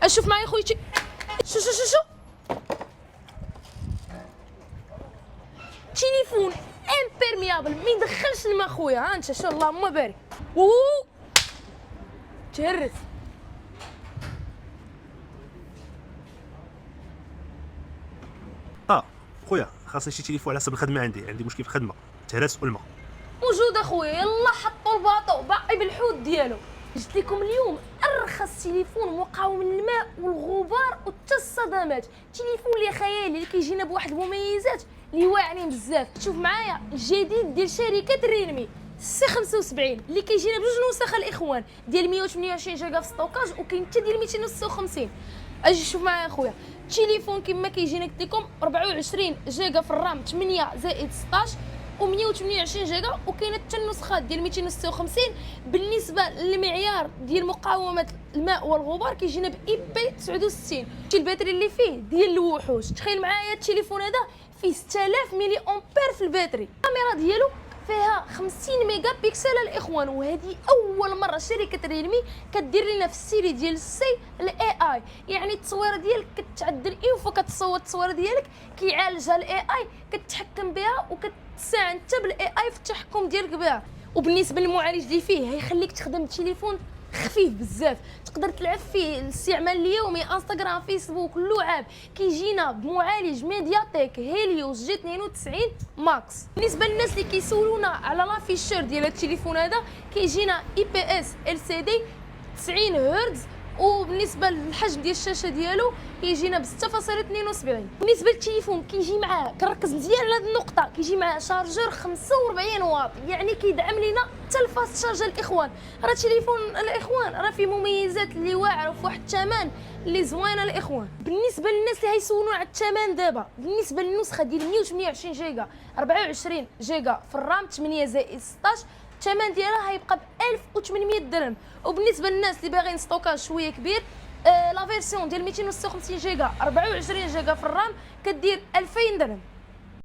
شوف معايا خويتي، شو تليفون امبيرميابل ما يدخلش الماء خويا. ها انت شو اللهم بارك. تهرس. خويا خاصني شي تليفون على حسب الخدمه، عندي مشكل في الخدمه، تهرس والماء موجود اخويا، يلا حطوا الباطو باقي بالحوت ديالو. جبت لكم اليوم ارخص تليفون مقاوم للماء والغبار وحتى الصدمات، تليفون اللي خيالي اللي كيجينا بواحد المميزات اللي واعرين بزاف. شوف معايا الجديد ديال شركه ريلمي سي 75 اللي كيجينا بجوج نسخ الاخوان، ديال 128 جيجا في ستوكاج وكاين حتى ديال 256. اجي شوف معايا اخويا التليفون كما كيجينا قلت لكم 24 جيجا في الرام 8 زائد 16 و128 جيجا، وكاينه حتى النسخه ديال 256. بالنسبه للمعيار ديال مقاومه الماء والغبار كيجينا باي بي 69. الباتري اللي فيه ديال الوحوش. تخيل معايا التليفون هذا فيه 6000 ملي امبير في الباتري. الكاميرا ديالو فيها 50 ميجا بكسل الاخوان، وهذه اول مره شركه ريلمي كدير لنا في السيري ديال السي الاي اي، يعني التصويره ديالك كتعدل اون كتصور التصويره ديالك كيعالجها الاي اي، كتحكم بها وكتساعد انت بالاي اي في التحكم ديالك بها. وبالنسبه للمعالج اللي فيه هيخليك تخدم التليفون خفيف بزاف، تقدر تلعب فيه الاستعمال اليومي انستغرام فيسبوك اللعاب. كيجينا بمعالج ميدياتيك هيليوس جي 92 ماكس. بالنسبه للناس اللي كيسولونا على لا فيشر ديال التليفون هذا كيجينا اي بي اس ال سي دي 90 هرتز، وبالنسبه للحجم ديال الشاشه ديالو كيجينا ب 6.72. بالنسبه للتليفون كيجي معاه، كنركز مزيان على هذه النقطه، كيجي معاه شارجور 45 واط، يعني كيدعم لينا حتى الفاست شارج الاخوان. راه تليفون الاخوان راه فيه مميزات اللي واعره وفي واحد الثمن اللي زوينه الاخوان. بالنسبه للناس اللي هيسولونا على الثمن دابا، بالنسبه للنسخه ديال 128 جيجا 24 جيجا في الرام 8 زائد 16 الثمن ديالها هيبقى ب 1800 درهم. وبالنسبه للناس اللي باغيين ستوكاج شويه كبير، لا فيرسيون ديال 256 جيجا 24 جيجا في الرام كدير 2000 درهم.